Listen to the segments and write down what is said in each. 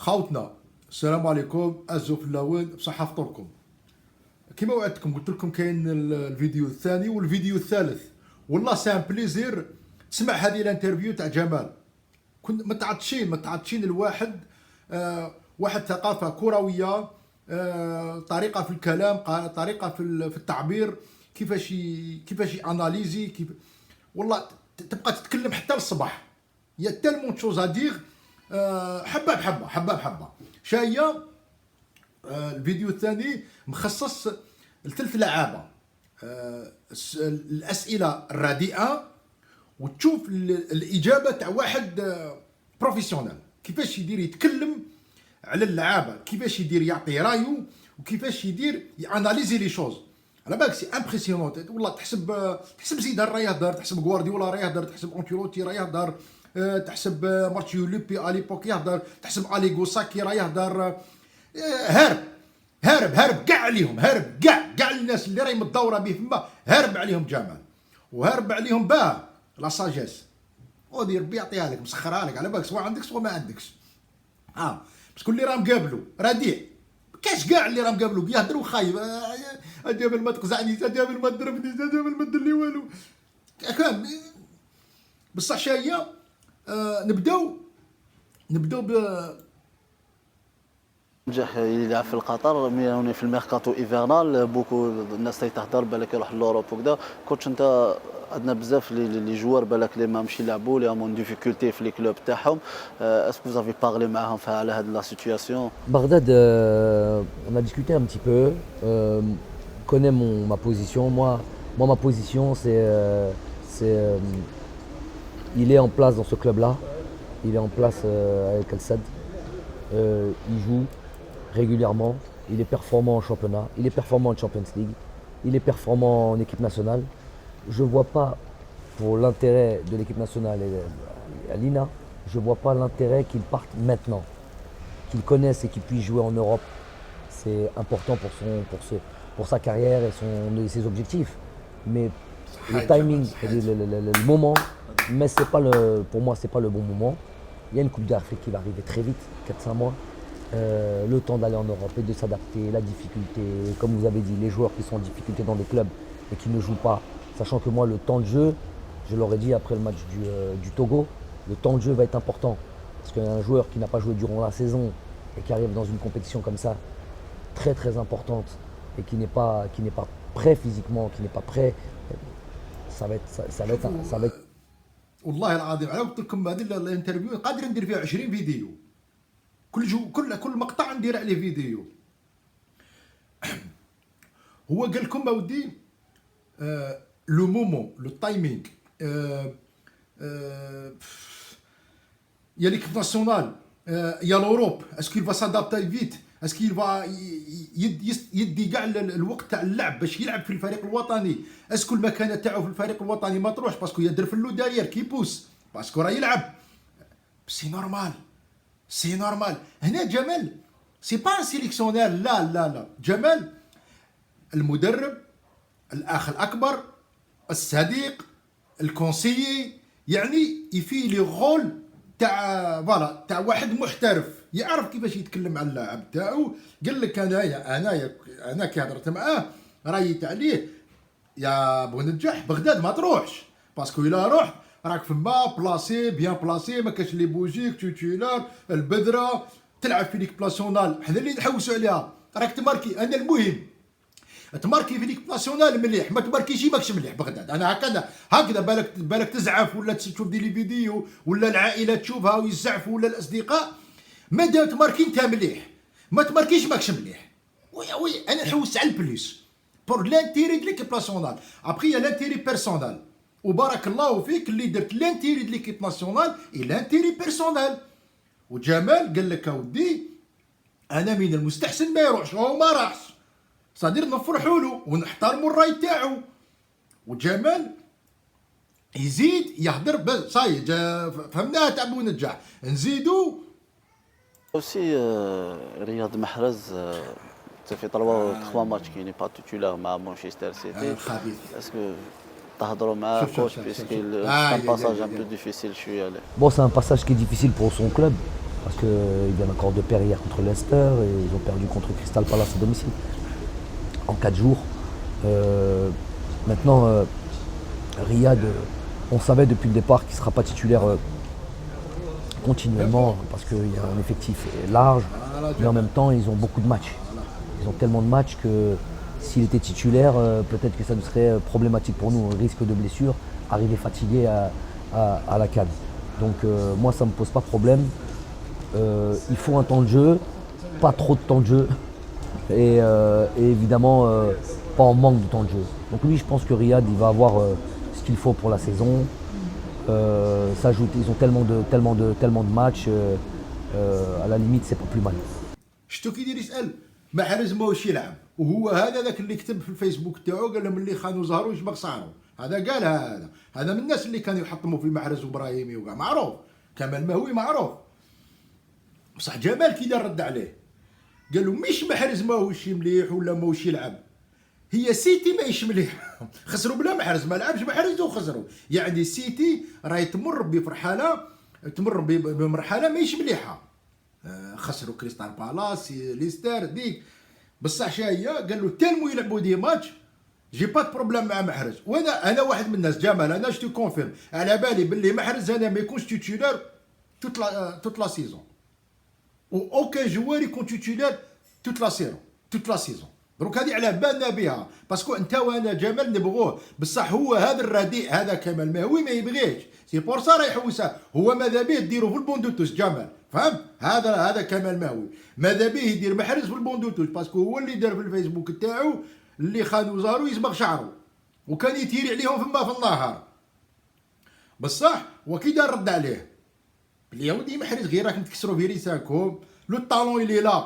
خاوتنا السلام عليكم، ازو في اللون بصحة فطوركم. كما وعدتكم قلت لكم كاين الفيديو الثاني والفيديو الثالث. والله سان بليزير تسمع هذه الانترفيو تاع جمال. كنت متعطشين الواحد واحد ثقافة كروية، طريقة في الكلام، طريقة في التعبير، كيفاش اناليزي والله تبقى تتكلم حتى للصباح. يا تالمون شوز ادير، حبه بحبه. شايه الفيديو الثاني مخصص لثلاث لعابه، الاسئله الرديئه وتشوف الاجابه تاع واحد بروفيسيونيل كيفاش يدير يتكلم على اللعابه، كيفاش يدير يعطي رايو وكيفاش يدير ياناليزي لي شوز. على بالك سي امبرسيونون والله. تحسب زيدان راه يهضر، تحسب غوارديولا راه يهضر، تحسب انشيلوتي راه يهضر، تحسب مارتيو لوبي اليبوك يهضر، تحسب اليغو ساكي راه يهضر. هارب كاع عليهم، هارب كاع الناس اللي راهي متدوره به فما، هارب عليهم جمال وهارب عليهم باه لا ساجيس. ودي ربي يعطيها لك، مسخرها لك على بالك سواء عندك سواء ما عندكش. بس كل اللي راهم قابلوا رديع، كاش كاع اللي راهم قابلوا يهضروا خايب. جابل ما تقزعني، جابل ما تضربني، جابل ما دير لي والو. كان بصح شايه. نبداو ب نجح يلعب في القطر، مي في الميركاتو ايفرنال بوكو الناس تهضر بالك يروح لوروب وكذا. كنتش انت عندنا بزاف لي جوار بالك اللي ما مشي يلعبوا اللي هما ديفيكولتي في لي كلوب تاعهم. اسكو فوزافي بارلي معاهم على هاد لا سيتوياسيون؟ Bagdad, on a discuté un petit peu, connaît ma position. Moi, ma position, il est en place dans ce club-là. Il est en place avec Al Sadd. Il joue régulièrement. Il est performant en championnat. Il est performant en Champions League. Il est performant en équipe nationale. Je ne vois pas, pour l'intérêt de l'équipe nationale et à l'INA, je ne vois pas l'intérêt qu'il parte maintenant. Qu'il connaisse et qu'il puisse jouer en Europe, c'est important pour sa carrière et ses objectifs. Mais le timing, le moment, mais pour moi, c'est pas le bon moment. Il y a une Coupe d'Afrique qui va arriver très vite, 4-5 mois. Le temps d'aller en Europe et de s'adapter, la difficulté, comme vous avez dit, les joueurs qui sont en difficulté dans des clubs et qui ne jouent pas. Sachant que moi, le temps de jeu, je l'aurais dit après le match du Togo, le temps de jeu va être important. Parce qu'un joueur qui n'a pas joué durant la saison et qui arrive dans une compétition comme ça, très très importante, et qui n'est pas prêt physiquement, qui n'est pas prêt, ça va être. والله العظيم على قلت لكم هذه الانترفيو قادر ندير فيها 20 فيديو، كل مقطع ندير عليه فيديو. هو قال لكم اودي لو مومون لو تايمينغ يا ليكيب ناسيونال يا لوروب. اسكو il va s'adapter vite؟ اسكو il va يدي كاع الوقت تاع اللعب باش يلعب في الفريق الوطني؟ اسكو المكانه تاعو في الفريق الوطني ما تروحش باسكو يدير في اللو دارير كيبوس باسكو راه يلعب؟ سي نورمال. هنا جمال سي با ان سيليكسيونير، لا جمال المدرب، الاخ الاكبر، الصديق، الكونسيي، يعني يفي لي غول تاع واحد محترف يعرف كيفاش يتكلم على اللاعب تاعو. قال لك انا كي هضرت معاه رايت عليه يا بونجاح بغداد ما تروحش باسكو الا رحت راك فما بلاسي بيان بلاسي، ما كاش لي بوجيك تيتولار البذره تلعب في ليك ناسيونال. حنا اللي نحوسوا عليها راك تماركي. انا المهم تماركي في ليك ناسيونال مليح، ما تماركيش ماكش مليح بغداد. انا هكذا بالك تزعف ولا تشوف دي لي فيديو ولا العائله تشوفها ويزعفوا ولا الاصدقاء. مادام تماركي انت مليح، ما تماركيش ماكش مليح. وي انا نحوس على البليس بور لانتيري دو ليكيب ناسيونال. ابخي يا لانتيري بيرسونال، وبارك الله فيك اللي درت لانتيري دو ليكيب ناسيونال اي لانتيري بيرسونال. وجمال قال لك اودي انا من المستحسن ما يروحش، هو ما راحش، صدير نفرحوا له ونحترموا الراي تاعو. وجمال يزيد يهضر صاي فهمناها تاع بونجاح نزيدو. aussi رياض محرز ça fait 3 matchs qu'il n'est pas titulaire مع مانشستر سيتي. خبيث. اسكو تهضروا مع كوش بيسكو c'est un passage un peu difficile شويه عليه؟ Bon, c'est un passage qui est difficile pour son club. parce qu'ils viennent encore de perdre hier contre Leicester et ils ont perdu contre Crystal Palace à domicile en 4 jours. Maintenant, Riyad, on savait depuis le départ qu'il ne sera pas titulaire continuellement parce qu'il y a un effectif large, mais en même temps, ils ont beaucoup de matchs. Ils ont tellement de matchs que s'il était titulaire, peut-être que ça serait problématique pour nous, un risque de blessure, arriver fatigué à la CAN. Donc moi, ça ne me pose pas de problème. Il faut un temps de jeu, pas trop de temps de jeu, et évidemment pas en manque de temps de jeu. Donc lui, je pense que Riyad, il va avoir ce qu'il faut pour la saison. Ils ont tellement de matchs, à la limite, c'est pas plus mal. شفتو كي يدير يسال محرز ماهوش يلعب وهو هذا ذاك اللي كتب في الفيسبوك تاعو قال لهم اللي خانوا زهروا يشبق صاروا هذا قال هذا من الناس اللي كانوا يحطموا في محرز وابراهيمي وكاع معروف كمال ماهوي معروف بصح جمال كي دار رد عليه قال له مش محرز ماهوش مليح ولا ماهوش يلعب هي سيتي ماهيش مليح خسروا بلا محرز ما لعبش محرز وخسروا يعني سيتي راهي تمر بمرحله ماهيش مليحه خسروا كريستال بالاس ليستر ديك بصح شاهي قال له تالمو يلعبوا دي ماتش جي با بروبليم مع محرز وانا واحد من الناس جمال انا شتو كونفيرم على بالي باللي محرز هذا ما يكونش تيتولار توت لا سيزون و اوكان جوار يكون تيتولار توت لا سيزون دروك هذه على بالنا بها باسكو انت وانا جمال نبغوه بصح هو هذا الرديء هذا كمال ماهوي ما يبغيش سي بور سا راه يحوسها هو ماذا به ديرو في البوندوتوس جمال فهمت هذا كمال ماهوي ماذا به يدير محرز في البوندوتوس باسكو هو اللي دار في الفيسبوك تاعو اللي خانوا زارو يصبغ شعره وكان يتيري عليهم فما في النهار بصح وكي دار رد عليه بلي يا ودي محرز غير راكم تكسروا في ريسانكم لو طالون اللي لا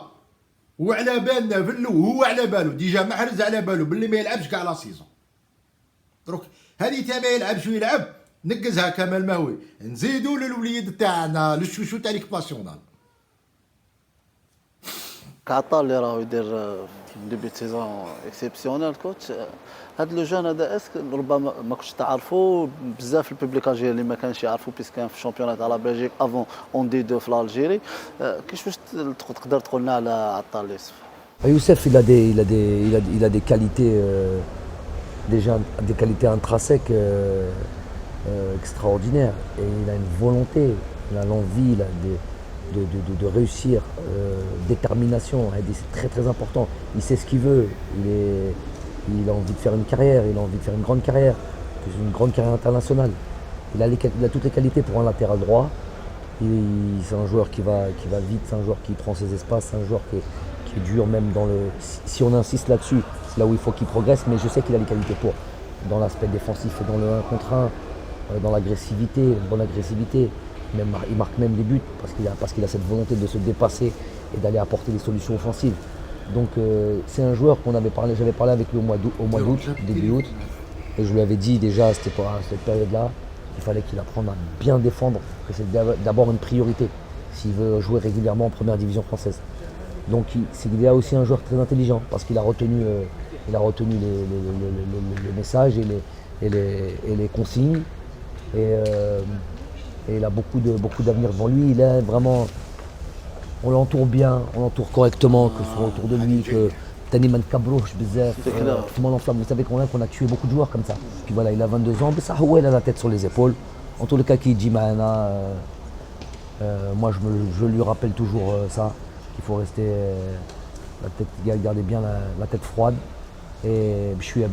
وعلى بالنا هو على بالو ديجا محرز على بالو باللي ما يلعبش كاع لا سيزون دروك هذه تا ما يلعبش ويلعب نقزها كمال ماوي نزيدوا للوليد تاعنا للشوشو تاع ليكيب ناسيونال كعطال اللي راهو يدير ديبي سيزون اكسيبسيونيل كوتش هذا لو جون هذا اسك ربما ما كنتش تعرفوا بزاف البوبليك الجيري اللي ما كانش يعرفوا بيس كان في الشامبيونات تاع لا بلجيك افون اون دي دو في الجيري كيفاش تقدر تقول لنا على عطال يوسف Youssef, il a des qualités, déjà des qualités intrinsèques extraordinaires. Et il a une volonté, il a l'envie, il a de réussir, détermination. C'est très très important. Il sait ce qu'il veut. Il a envie de faire une carrière, il a envie de faire une grande carrière internationale. Il a toutes les qualités pour un latéral droit. C'est un joueur qui va vite, c'est un joueur qui prend ses espaces, c'est un joueur qui est dur même dans le... Si on insiste là-dessus, c'est là où il faut qu'il progresse, mais je sais qu'il a les qualités pour. Dans l'aspect défensif et dans le 1 contre 1, dans l'agressivité, une bonne agressivité. Même, il marque même des buts parce qu'il a cette volonté de se dépasser et d'aller apporter des solutions offensives. Donc c'est un joueur j'avais parlé avec lui au mois d'août, début août, et je lui avais dit déjà à cette période-là qu'il fallait qu'il apprenne à bien défendre, que c'est d'abord une priorité s'il veut jouer régulièrement en première division française. Donc il est aussi un joueur très intelligent parce qu'il a retenu, les messages et les consignes. Et il a beaucoup d'avenir devant lui. Il est vraiment, on l'entoure bien, on l'entoure correctement, que ce soit autour de lui, que Tani man kabrouch bzaf, tout le monde enflamme. Vous savez qu'on a tué beaucoup de joueurs comme ça. Puis voilà, il a 22 ans, mais ça, il a la tête sur les épaules. En tout cas, qui dit Mahana, moi je lui rappelle toujours ça, qu'il faut rester garder bien la tête froide. Et bishouya,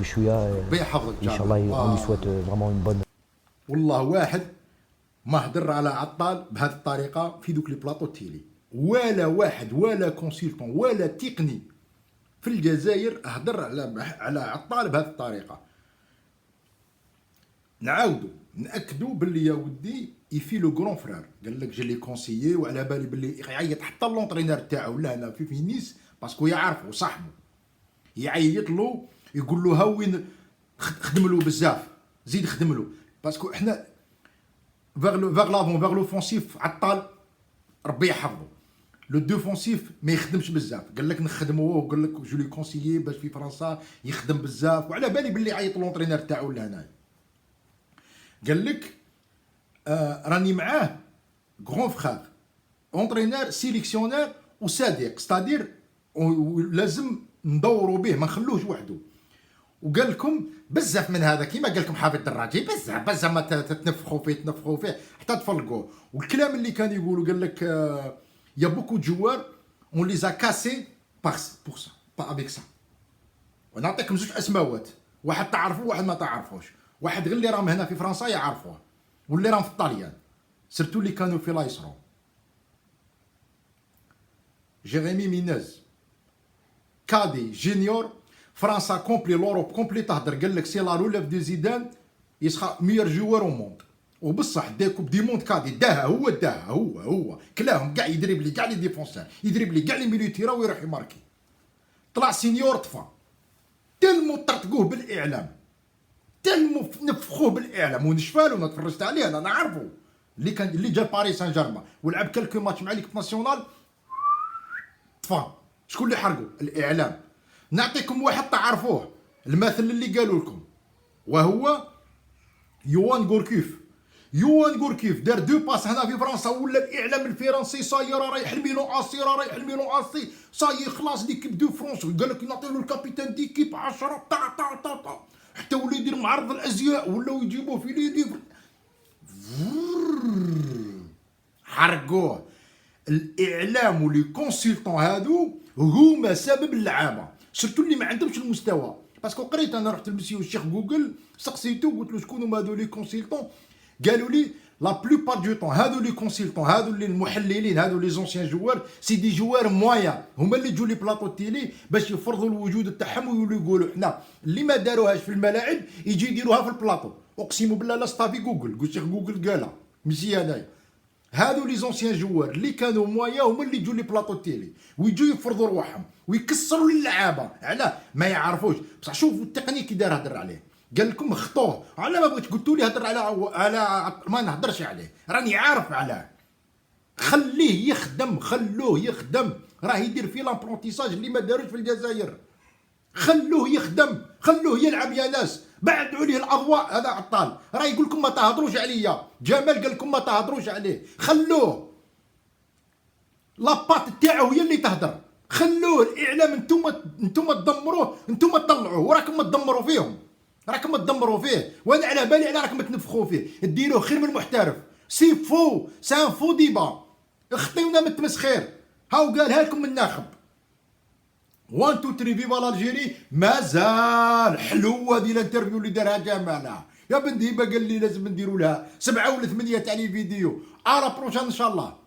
Inch'Allah, on lui souhaite vraiment une bonne. والله واحد ما هدر على عطال بهذه الطريقه في دوك لي بلاطو تيلي ولا واحد ولا كونسلتون ولا تقني في الجزائر هدر على عطال بهذه الطريقه نعاودوا ناكدوا باللي يا ودي يفي لو غران فرير قال لك جا لي كونسيي وعلى بالي باللي يعيط حتى لونطرينور تاعو لهنا في نيس باسكو يعرفه وصاحبه يعيط له يقول له هاوين خدم له بزاف زيد خدم له باسكو احنا فيغ لافون فيغ لوفونسيف عطال ربي يحفظه لو ديفونسيف ما يخدمش بزاف قال لك نخدموه وقال لك جو لي كونسيي باش في فرنسا يخدم بزاف وعلى بالي باللي عيط لونطرينور تاعو لهنا قال لك راني معاه غران فخار اونترينور سيليكسيونير وصديق، ستادير لازم ندوروا به ما نخلوهش وحده. وقال لكم بزاف من هذا كيما قال لكم حافظ الدراجي، بزاف ما تنفخوا فيه حتى تفلقوه. والكلام اللي كان يقولوا قال لك يا بوكو جوار اون لي زا كاسي بور سا با افيك سا. ونعطيكم زوج اسماوات، واحد تعرفوه واحد ما تعرفوش، واحد غير اللي راهم هنا في فرنسا يعرفوه واللي راهم في الطاليان سيرتو اللي كانوا في لايسرو. جيريمي مينيز كادي جونيور فرنسا كومبلي لوروب كومبلي تهدر، قال لك سي لا روليف دو زيدان يسخا ميور جوار او موند. وبصح دا كوب دي موند كادي داها هو كلاهم كاع يدرب لي كاع لي ديفونسور، يدرب لي كاع لي ميليو تيرا ويروح يماركي. طلع سينيور طفى تلمو طرطقوه بالاعلام، تلمو نفخوه بالاعلام ونشفالو. انا تفرجت عليه انا نعرفو اللي جا باريس سان جيرمان ولعب كالكو ماتش مع ليكيب ناسيونال طفى. شكون اللي حرقو؟ الاعلام. نعطيكم واحد تعرفوه المثل اللي قالوا لكم وهو يوان غوركيف. يوان غوركيف دار دو باس هنا في فرنسا ولا الاعلام الفرنسي صاي رايح الميلون اسي صاي خلاص ليكيب دو فرونس. قال لك نعطيو الكابيتان ديكيب 10 طا حتى ولا يدير معرض الازياء ولاو يجيبوه في لي ليفر حرقوه. الاعلام ولي كونسلطون هادو هما سبب اللعابه، سيرتو اللي ما عندهمش المستوى. باسكو قريت انا رحت لمسيو الشيخ جوجل سقسيتو قلت له شكون هما هادو لي كونسلطون، قالوا لي لا بلوبار دو طون هادو لي كونسلطون هادو اللي المحللين هادو لي زونسيان جوار سي دي جوار مويا، هما اللي يجوا لي بلاطو تيلي باش يفرضوا الوجود تاعهم ويولوا يقولوا حنا اللي ما داروهاش في الملاعب يجي يديروها في البلاطو. اقسم بالله لا ستافي جوجل، قلت شيخ جوجل قالها ماشي انايا. هادو لي زونسيان جوار اللي كانوا مويا هما اللي يجوا لي بلاطو تيلي ويجوا يفرضوا رواحهم ويكسروا اللعابه. علاه ما يعرفوش؟ بصح شوفوا التقنيك كي دار هضر عليه. قال لكم خطوه، على ما بغيت قلتوا لي هضر على ما نهضرش عليه، راني عارف علاه. خليه يخدم، خلوه يخدم، راه يدير في لامبرونتيساج اللي ما داروش في الجزائر. خلوه يخدم، خلوه يلعب يا ناس، بعدوا عليه الاضواء. هذا عطال راه يقول لكم ما تهضروش عليا، جمال قال لكم ما تهضروش عليه، خلوه لاباط تاعو هي اللي تهدر. خلوه الاعلام انتم تدمروه، انتم تطلعوه وراكم ما تدمروا فيهم، راكم تدمروا فيه. وانا على بالي على راكم تنفخوا فيه، ديروه خير من المحترف. سي فو سان فو ديبا، اخطيونا من التمسخير. هاو قالها لكم الناخب 1 2 3 فيفا لالجيري. مازال حلوه هذه الانترفيو اللي دارها جمال يا بن ديبا، قال لي لازم نديروا لها 7 ولا 8 تاع لي فيديو. على بروشان ان شاء الله.